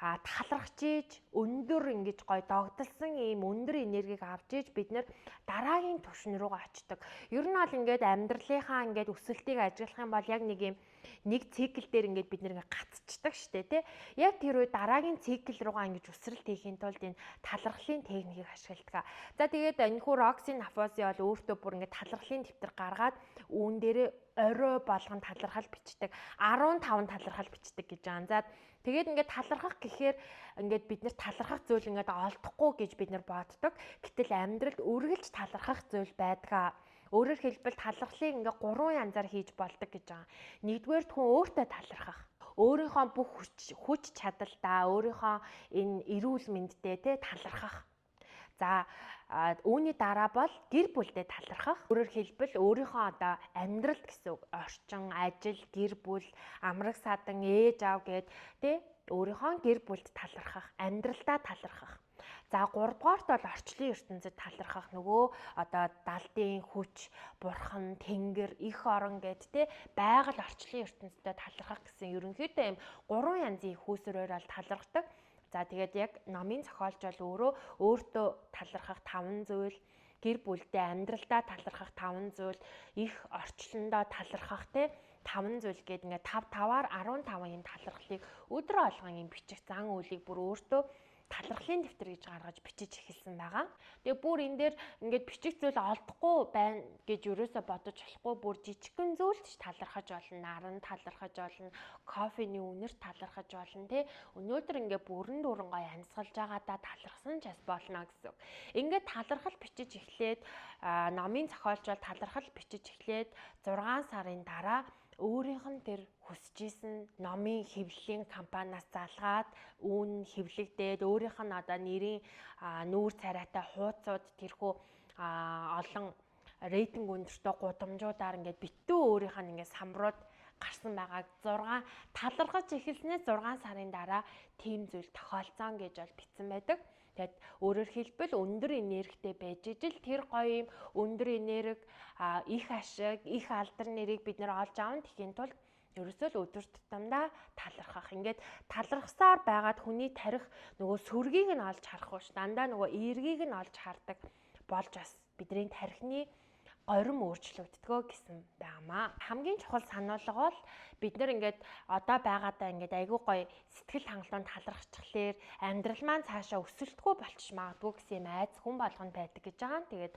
талархж ийж өндөр ингэж гой догдолсон ийм өндөр энергийг авч ийж бид нар дараагийн түвшин рүүгээ очдог. Ер нь бол ингээд амьдралынхаа ингээд өсөлтийг ажиглах юм бол яг нэг цикл дээр ингээд бид нэр гацчдаг штэ тий. Яг тэр үе дараагийн цикл руугаа ингэж өсрэлт хийхин тулд энэ талархлын техникийг ашигладаг. За тэгээд энэ хүү Рокси Нафоси бол өөртөө бүр ингээд талархлын дэвтэр гаргаад үүн дээрээ орой болгон талархал бичдэг. 15 талархал бичдэг гэж байгаа. За тэгээд ингээд талархах гэхээр ингээд бид нэр талархах зүйл ингээд олдохгүй гэж бид нар боддог. Гэтэл амьдралд үргэлж талархах зүйл байдаг. Өөрөөр хэлбэл талархлыг ингээд 3 янзаар хийж болдог гэж байгаа. Нэгдүгээр хүн өөртөө талархах. Өөрийнхөө бүх хүч чадалдаа, өөрийнхөө энэ эрүүл мэндэд те талархах. За үүний дараа бол гэр бүлдээ талархах. Өөрөөр хэлбэл өөрийнхөө одоо амьдралд гэсэн үг орчин, ажил, гэр бүл, амраг садан, ээж аав гэд тэ өөрийнхөө гэр бүлд талархах, амьдралдаа талархах. За 3 дугаарт бол орчлон ертөнцид талархах нөгөө одоо далдын хүч, бурхан, тэнгэр, их орон гэд тэ байгаль орчлон ертөнцид талархах гэсэн ерөнхийдөө юм 3 янзын хүүсрээр бол талархдаг. За тэгээд яг номын зохиолч бол өөртөө талархах 5 зүйл, гэр бүлдээ амьдралдаа талархах 5 зүйл, их орчлондоо талархах те 5 зүйл гээд ингээд 5-5-аар 15 юм талархлыг өдрө болгон юм бичих зан үйлийг бүр өөртөө талархлын дэвтэр гэж гаргаж бичиж эхэлсэн байгаа. Тэгээ бүр энэ дээр ингээд бичих зүйл олдохгүй байна гэж ерөөсө бодож болохгүй, бүр жижигхэн зүйлд ч талархаж болно, наран талархаж болно, кофений үнэрт талархаж болно тий. Өнөөдөр ингээд бүрэн дүүрэн гоё амьсгалж байгаадаа талархсан ч бас болно гэсэн. Ингээд талархал бичиж эхлээд номын зохиолч бол талархал бичиж эхлээд 6 сарын дараа өөрийнх нь тэр хүсэж исэн номын хэвлэлийн компаниас залгаад үүн хэвлэгдээд өөрийнх нь одоо нэрийн нүүр царайтай хуудсууд тэрхүү олон рейтинг өндөртэй гудамжуудаар ингээд битүү өөрийнх нь ингээд самбарууд гарсан байгааг 6 талархаж эхэлснээр 6 сарын дараа тийм зүйл тохиолцсон гэж бол бичсэн байдаг. Тэгэд өөрөөр хэлбэл өндөр энергитэй байж ижил тэр гоё юм өндөр энерги их ашиг, их алдар нэрийг бид нэр олж аавн тэхийн тулд ерөөсөө л өдөр тутамдаа талархах. Ингээд талархсаар байгаад хүний тарих нөгөө сүргийг нь олж харах уу, дандаа нөгөө эергийг нь олж хардаг болж бас бидний тархины горим өөрчлөгддгөө гэсэн байнамаа. Хамгийн чухал сануулга бол бид нэр ингээд одоо байгаадаа ингээд айгүй гоё сэтгэл хангалуун талархчихлаар амьдрал маань цаашаа өсөлтгүй болчих магадгүй гэсэн юм айц хүн болгонд байдаг гэж байгаа. Тэгээд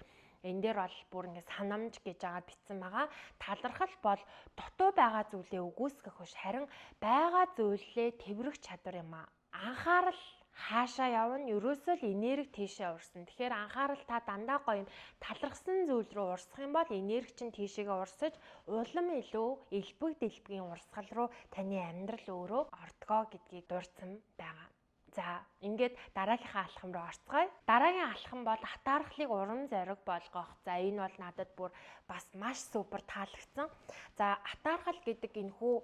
энэ дээр бол бүр ингээд санамж гэж байгаа бичсэн байгаа. Талархал бол дутуу байгаа зүйлээ үгүйсгэх биш, харин байгаа зүйлээ тэврэх чадвар юм аа. Анхаарал хаашаа явна, ерөөсөө л энерги тийшээ урсан. Тэгэхээр анхаарал та дандаа гоё юм талархсан зүйл рүү урсах юм бол энерги чинь тийшээгээ урсаж улам илүү элбэг дэлбэгийн урсгал руу таны амьдрал өөрөө ордгоо гэдгийг дурдсан байгаа. За ингээд дараагийнхаа алхам руу орцгоё. Дараагийн алхам бол хатаархлыг урам зориг болгох. За энэ бол надад бүр бас маш супер таалагдсан. За хатаархал гэдэг энэхүү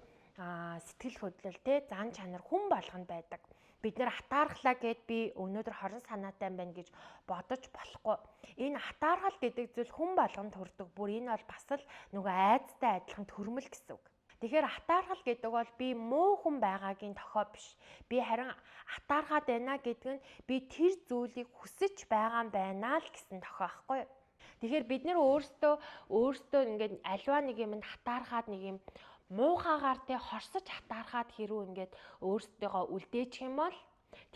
сэтгэл хөдлөл те зан чанар хүн болгонд байдаг. Бид нэр хатаархлаа гэд би өнөөдөр хорон санаатай байна гэж бодож болохгүй. Энэ хатаархал гэдэг зүйл хүн болгонд төрдөг. Бүр энэ бол бас л нөгөө айдастай адилхан төрмөл гэсэн үг. Тэгэхээр хатаархал гэдэг бол би муу хүн байгаагийн тохио биш. Би харин хатаархаад байна гэдэг нь би тэр зүйлийг хүсэж байгаа юм байна л гэсэн тохио байхгүй юу? Тэгэхээр бид нэр өөрсдөө ингээд альва нэг юмд хатаархаад нэг юм муухагаар те хорсож хатаархаад хэрүү ингээд өөрсдөө үлдээчих юм бол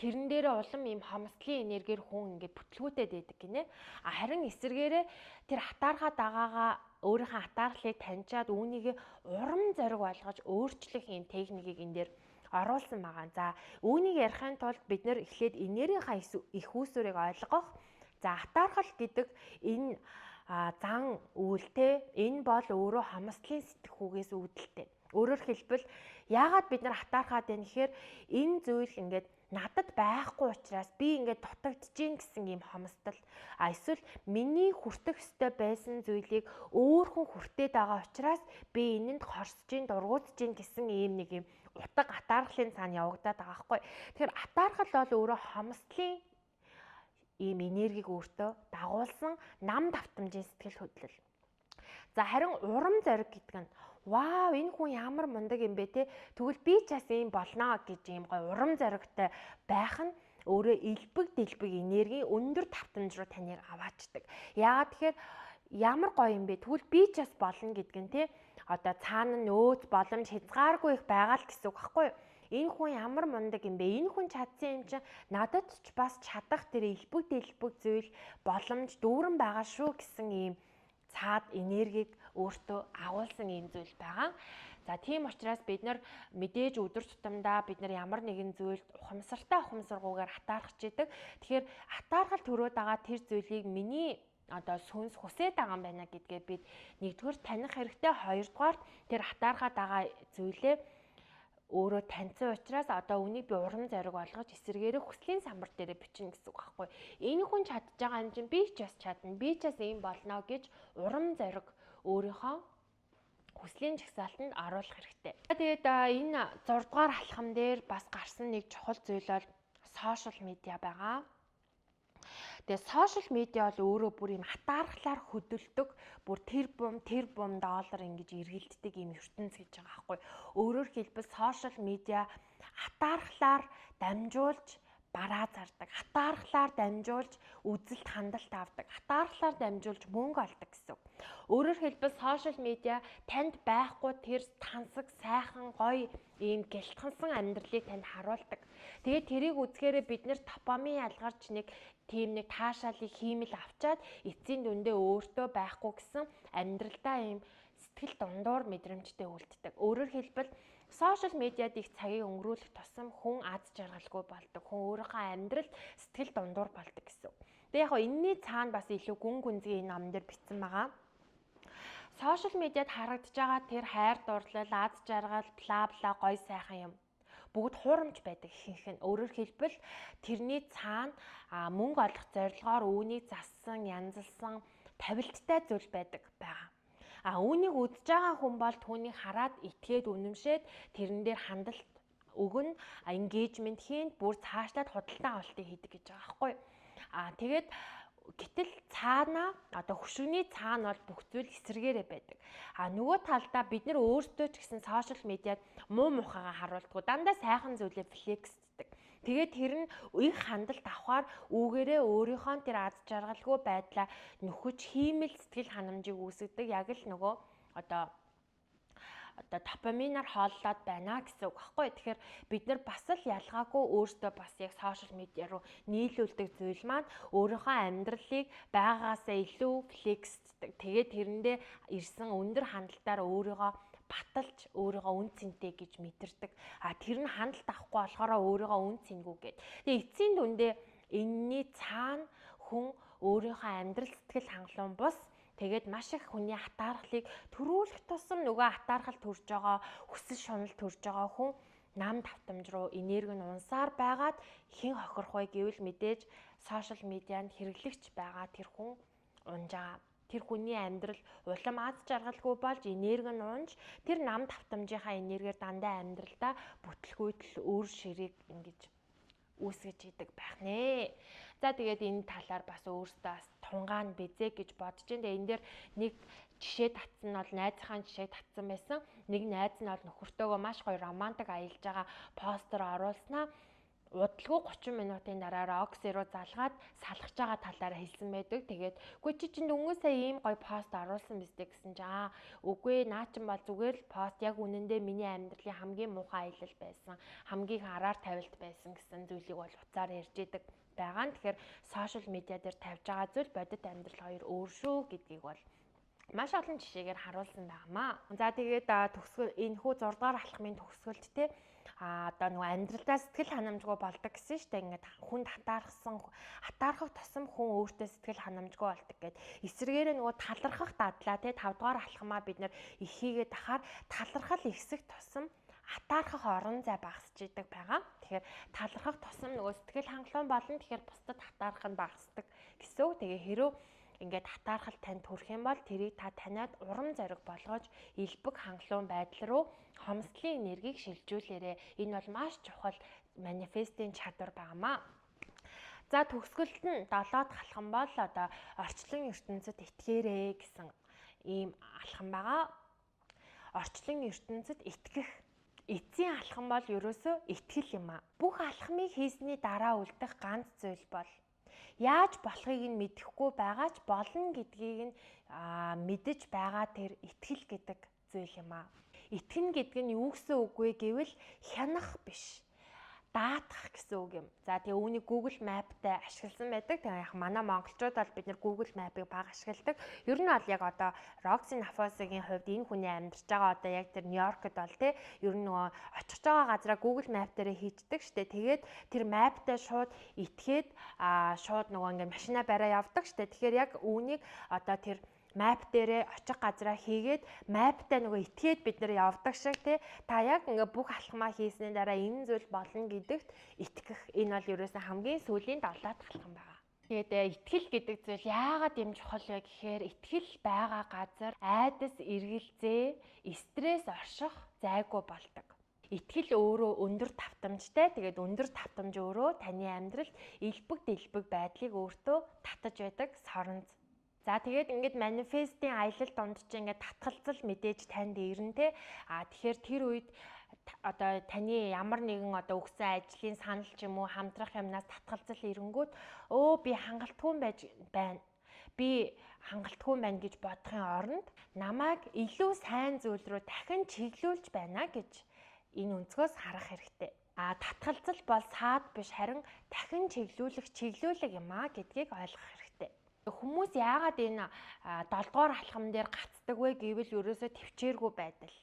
тэрэн дээрээ улам ийм хомсдлын энергиэр хүн ингээд бүтлгүүтэд байдаг гинэ. Харин эсэргээрээ тэр хатаархаад байгаагаа өөрийнхөө хатаархлыг таньчаад үүнийг урам зориг болгож өөрчлөх ийм техникийг энэ дээр оруулсан байгаа. За үүнийг ярихын тулд бид нэр эхлээд энергийнхаа их үүсвэрийг ойлгох. За хатаархал гэдэг энэ зан үйлтэй энэ бол өөрөө хомсдлын сэтгхүүгээс үүдэлтэй. Өөрөөр хэлбэл яагаад бид нар хатаархаад байна гэхээр энэ зүйл ингээд надад байхгүй учраас би ингээд дутагдж гин гэсэн юм хомсдол. Эсвэл миний хүртэх ёстой байсан зүйлийг өөр хүн хүртээд байгаа учраас би энэнд хорсож гин, дургуутж гин гэсэн ийм нэг юм утга хатаархлын цаана явагдаад байгаа байхгүй. Тэгэхээр хатаархал бол өөрөө хомсдлын ийм энергийг өөртөө дагуулсан нам давтамжийн сэтгэл хөдлөл. За харин урам зориг гэдэг нь вау энэ хүн ямар мундаг юм бэ те. Тэгвэл би ч бас ийм болно гэж ийм гой урам зоригтой байх нь өөрөө элбэг дэлбэг энергийн өндөр давтамж руу таныг аваачдаг. Яагаад тэгэхээр ямар гоё юм бэ? Тэгвэл би ч бас болно гэдг нь те. Одоо цаана нөөц боломж хязгааргүй их байгаа л гэсэн үг байхгүй юу? Энэ хүн ямар мундаг юм бэ? Энэ хүн чадсан юм чинь надад ч бас чадах тэр элбэг дэлбэг зүйл боломж дүүрэн байгаа шүү гэсэн ийм цаад энергийг өөртөө агуулсан ийм зүйл байгаа. За тийм учраас бид нар мэдээж өдөр тутамдаа бид нар ямар нэгэн зүйлд ухамсаргүйгээр хатаархаж идэг. Тэгэхээр хатаархал төрөөд байгаа тэр зүйлийг миний одоо сүнс хүсээд байгаа юм байна гэдгээ бид нэгдүгээр таних хэрэгтэй, хоёрдугаар тэр хатаархаад байгаа зүйлээ өөрөө таньсан учраас одоо үнийг би урам зориг болгож эсэргээрээ хүслийн самбар дээрээ бичнэ гэсэн үг байхгүй. Энэ хүн чадж байгаа юм чинь би ч бас чадна, би ч бас ийм болно гэж урам зориг өөрийнхөө хүслийн жагсаалтанд оруулах хэрэгтэй. Тэгээд энэ 6 дугаар алхам дээр бас гарсан нэг чухал зүйл бол сошиал медиа байгаа. Тэгээ сошиал медиа бол өөрөө бүр юм хатаархлаар хөдөлдөг, бүр тэр бум доллар ингэж эргэлддэг юм ертөнц гэж байгаа байхгүй. Өөрөөр хэлбэл сошиал медиа хатаархлаар дамжуулж бараа зардаг. Хатаархлаар дамжуулж үзэлт хандлт авдаг. Хатаархлаар дамжуулж мөнгө олдог гэсэн. Өөрөөр хэлбэл сошиал медиа танд байхгүй тэр тансаг, сайхан, гоё ийм гэлтгансан амьдралыг танд харуулдаг. Тэгээд тэрийг үзэхээрээ бид нэр допамин ялгарч нэг таашаалыг хиймэл авчаад эцсийн дүндээ өөртөө байхгүй гэсэн амьдралдаа ийм сэтгэл дундуур мэдрэмжтэй үлддэг. Өөрөөр хэлбэл сошиал медиад их цагийг өнгөрүүлэх тусам хүн аз жаргалгүй болдог. Хүн өөрийнхөө амьдралд сэтгэл дундуур болдог гэсэн. Тэгээ яг энэний цаана бас илүү гүн гүнзгий энэ ном дээр бичсэн байгаа. Сошиал медиад харагдаж байгаа тэр хайр дурлал, аз жаргал, бла бла гоё сайхан юм. Бүгд хуурамч байдаг ихэнх нь. Өөрөөр хэлбэл тэрний цаана мөнгө олох зорилгоор үүнийг зассан, янзалсан, тавилттай зүйл байдаг байгаа. Үүнийг үзэж байгаа хүн бол түүнийг хараад итгээд үнэмшээд тэрэн дээр хандлт өгнө, engagement хийн, бүр цаашлаад худалдан авалтыг хийдэг гэж байгаа байхгүй. Тэгээд гэтэл цаана хөшрөний цаана бол бүх зүйл эсрэгээрээ байдаг. Нөгөө талдаа бид нар өөрсдөө ч гэсэн сошиал медиад муу мухагаа харуулдаг. Дандаа сайхан зүйлээ флексддэг. Тэгээд тэр нь их хандлт авахаар үүгээрээ өөрийнхөө тэр аз жаргалгүй байдлаа нөхөж хиймэл сэтгэл ханамжийг үүсгэдэг. Яг л нөгөө одоо допаминаар хооллоод байна гэсэн үг байхгүй. Тэгэхээр бид нар бас л ялгаагүй өөрсдөө бас яг сошиал медиа руу нийлүүлдэг зүйл маань өөрийнхөө амьдралыг байгаагаасаа илүү флексддэг. Тэгээд тэрэндээ ирсэн өндөр хандлтаар өөрийгөө баталж өөрийгөө үн цэнтэй гэж мэдэрдэг. Тэр нь хандлт авахгүй болохоор өөрийгөө үн цэнгүй гэд. Тэгээ эцсийн дүндээ энэний цаана хүн өөрийнхөө амьдрал сэтгэл хангалуун бус тэгээд маш их хүний хатаархлыг төрүүлэх тусам нөгөө хатаархал төрж байгаа, хүсэл шунал төрж байгаа хүн нам давтамж руу энерги нь унсаар байгаад хэн хохирох вэ гэвэл мэдээж сошиал медианд хэрэглэгч байгаа тэр хүн унжаа. Тэр хүний амьдрал улам аз жаргалгүй болж энерги нь унж тэр нам давтамжийнхаа энергиэр дандаа амьдралдаа бүтлгүйтэл үр ширийг ингэж үүсгэж идэг байх нэ. За тэгээд энэ талаар бас өөртөө тунгаан бизээ гэж бодож байна. Тэгээ энэ дээр нэг жишээ татсан нь бол найзынхаа жишээ татсан байсан. Нэг найз нь бол нөхөртөөгөө маш гоё романтик аялж байгаа постэр оруулснаа удалгүй 30 минутын дараа Roxy руу залгаад салгаж байгаа талаараа хэлсэн байдаг. Тэгээд үгүй чи чинь дөнгөж сая ийм гоё пост оруулсан биз дээ гэсэн чинь үгүй наа чин бол зүгээр л пост яг үнэндээ миний амьдралын хамгийн муухай аялал байсан. Хамгийн хараар тавилт байсан гэсэн зүйлийг бол уцаар ярьж идэг байгаа. Тэгэхээр сошиал медиа дээр тавьж байгаа зүйл бодит амьдрал хоёр өөр шүү гэдгийг бол маш олон жишээгээр харуулсан байнамаа. За тэгээд төгсгөл энэ хүү 6 дугаар алхмын төгсгөлд те одоо нөгөө амьдралдаа сэтгэл ханамжгүй болдог гэсэн шүү дээ. Ингээд хүнд хатаархах тусам хүн өөртөө сэтгэл ханамжгүй болдог гэд. Эсвэргээрээ нөгөө талархах дадлаа те 5 дугаар алхмаа бид нэр их хийгээд ахаар талархал ихсэх тусам хатаархах орон зай багасч идэг байгаа. Тэгэхээр талархах тусам нөгөө сэтгэл хангалуун болно. Тэгэхээр бусдад хатаархах нь багасдаг гэсэн үг. Тэгээ хэрэв ингээд хатаархал танд төрөх юм бол тэрийг та таниад урам зориг болгож элбэг хангалуун байдал руу хомсдлын энергийг шилжүүлээрэй. Энэ бол маш чухал манифестийн чадвар байнамаа. За төгсгөлд нь 7 дахь алхам бол одоо орчлон ертөнцид итгээрэй гэсэн ийм алхам байгаа. Орчлон ертөнцид итгэх эцсийн алхам бол ерөөсөө итгэл юм аа. Бүх алхмыг хийсний дараа үлдэх ганц зүйл бол яаж болохыг нь мэдэхгүй байгаа ч болно гэдгийг нь мэдэж байгаа тэр итгэл гэдэг зүйл юм аа. Итгэн гэдэг нь юу гэсэн үг вэ гэвэл хянах биш, даатгах гэсэн үг юм. За тэгээ үүнийг Google Map-тай ашигласан байдаг. Тэгээ яг манай монголчууд бол бид нэр Google Map-ыг бага ашигладаг. Ер нь бол яг одоо Roxy Nafosa-гийн хувьд энэ хүний амьдарч байгаа одоо яг тэр Нью-Йоркд бол те ер нь нөгөө очих байгаа газраа Google Map дээрээ хийждэг штэ. Тэгээд тэр Map-тай шууд итгээд шууд нөгөө ингээ машина бараа явдаг штэ. Тэгэхээр яг үүнийг одоо тэр map дээрээ очих газраа хийгээд mapтай нөгөө итгээд бид нэр явдаг шиг тий та яг ингээ бүх алхмаа хийсний дараа энэ зүйл болно гэдэгт итгэх энэ бол ерөөсөн хамгийн сүүлийн 7 дахь алхам байгаа. Тэгээд итгэл гэдэг зүйл яагаад юм чухал вэ гэхээр итгэл байгаа газар айдас эргэлзээ стресс орших зайгүй болдог. Итгэл өөрөө өндөр давтамжтай. Тэгээд өндөр давтамж өөрөө таны амьдралд элбэг дэлбэг байдлыг өөртөө татаж байдаг соронз. За тэгээд ингээд манифестийн аялал донд чинь ингээд татгалзал мэдээж танд ирнэ те. Тэгэхээр тэр үед одоо таны ямар нэгэн одоо өгсөн ажлын санал ч юм уу хамтрах юмнаас татгалзал ирэнгүүт би хангалтгүй байна. Би хангалтгүй байна гэж бодохын оронд намайг илүү сайн зүйл рүү дахин чиглүүлж байна гэж энэ өнцгөөс харах хэрэгтэй. Татгалзал бол саад биш харин дахин чиглүүлэг юм гэдгийг ойлгох хэрэгтэй. Хүмүүс яагаад энэ 7 дугаар алхам дээр гацдаг вэ гэвэл ерөөсөө төвчээргүй байдал.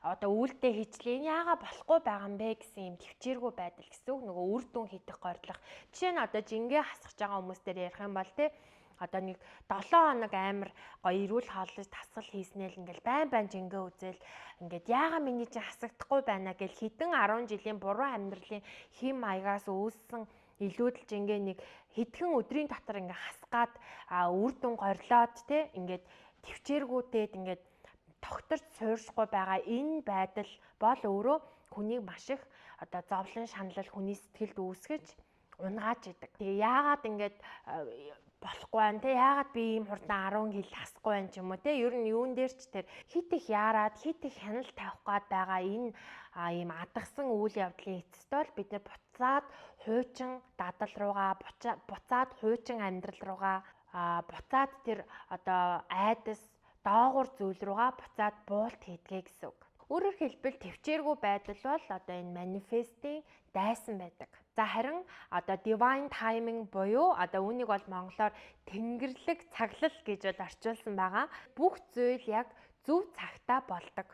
Одоо үйлдэл хийчлээ яагаад болохгүй байгаа юм бэ гэсэн юм төвчээргүй байдал гэсэн үг. Нөгөө үр дүн хийх гордлох. Жишээ нь одоо жингээ хасгаж байгаа хүмүүс дээр ярих юм бол одоо нэг 7 хоног амар гоё эрүүл хооллож тасгал хийснээр ингээл байн жингээ үзэл ингээд яага миний чинь хасагдахгүй байна гэл хідэн 10 жилийн буруу амьдралын хэм маягаас үүссэн илүүдэл жингээ нэг хэдхэн өдрийн дотор ингээ хасгаад үр дүн горилоод ингээд төвчээргүүтэд ингээд тогтворч сууршгүй байгаа энэ байдал бол өөрөө хүнийг маш их одоо зовлон шаналл хүний сэтгэлд үүсгэж унгааж идэг. Тэгээ яагаад ингээд болохгүй байна яагаад би ийм хурдан 10 кг хасахгүй байна ч юм уу ер нь юун дээр ч тэр хит их яарад хит их хяналт тавих гад байгаа энэ ийм адагсан үйл явдлын эцэст бол бид нэр буцаад хуучин дадал руугаа буцаад хуучин амьдрал руугаа буцаад тэр одоо айдас доогуур зүйл руугаа буцаад буулт хийдгээ гэсэн үг. Өөрөөр хэлбэл төвчээргүй байдал бол одоо энэ манифестийн дайсан байдаг. За харин одоо divine timing буюу одоо үүнийг бол монголоор тэнгэрлэг цаглал гэж бол орчуулсан байгаа. Бүх зүйл яг зөв цагтаа болдог.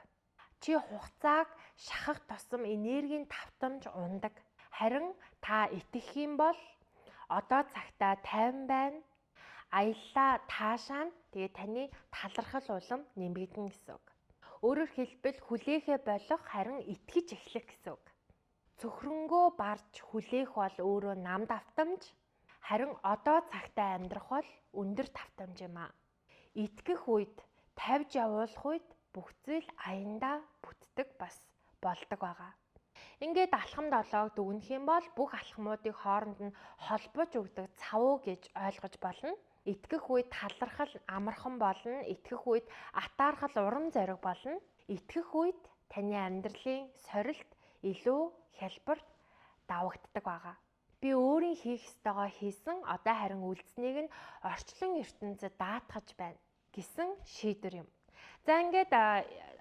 Чи хугацааг шахах тусам энергийн давтамж ундаг. Харин та итгэх юм бол одоо цагтаа тайван байна. Аяллаа таашаа нь тэгээ таны талархал улам нэмэгдэнэ гэсэн үг. Өөрөөр хэлбэл хүлээхэ болох харин итгэж эхлэх гэсэн үг. Цөхрөнгөө барж хүлээх бол өөрөө нам давтамж, харин одоо цагтаа амьдрах бол өндөр давтамж юм аа. Итгэх үед, тавьж явуулах үед бүх зүйл аяндаа бүтдэг бас болдог байгаа. Ингээд алхам 7-ог дүгнэх юм бол бүх алхмуудыг хооронд нь холбож өгдөг цавуу гэж ойлгож болно. Итгэх үед талархал амархан болно, итгэх үед атаархал урам зориг болно. Итгэх үед таны амьдралын сорилт илүү хялбар давагддаг байгаа. Би өөрийн хийх ёстойгоо хийсэн, одоо харин үлдсэнийг нь орчлон ертөнцид даатгаж байна гэсэн шийдвэр юм. За ингээд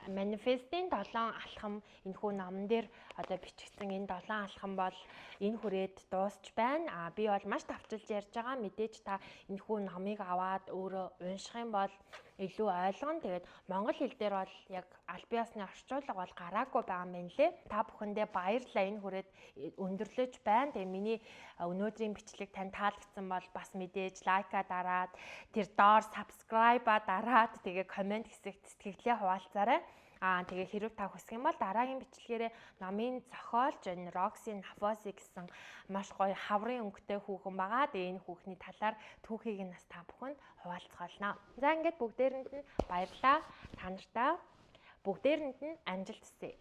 манифестийн 7 алхам энэхүү номон дээр одоо бичигдсэн энэ 7 алхам бол энэ хүрээд дуусч байна. Би бол маш давчилж ярьж байгаа. Мэдээж та энэхүү номыг аваад өөрөө унших юм бол илүү ойлгоно. Тэгээд монгол хэл дээр бол яг аль биесны орчуулга бол гараагүй байгаа юм байна лээ. Та бүхэндээ баярлалаа, энэ хүрээд өндөрлөж байна. Тэгээд миний өнөөдрийн бичлэг тань таалагдсан бол бас мэдээж лайка дараад, тэр доор subscribe-а дараад, тэгээ комент хэсэгт сэтгэлээ хуваалцаарай. Тэгээ хэрэг та хүсэх юм бол дараагийн бичлэгээрээ номын зохиолч энэ Roxy Nafosi гэсэн маш гоё хаврын өнгөтэй хүүхэн байгаа. Тэгээ энэ хүүхний талаар түүхийг нь бас та бүхэнд хуваалцгаална. За ингээд бүгдээрэнд нь баярлалаа. Та нартай бүгдээрэнд нь амжилт хүсье.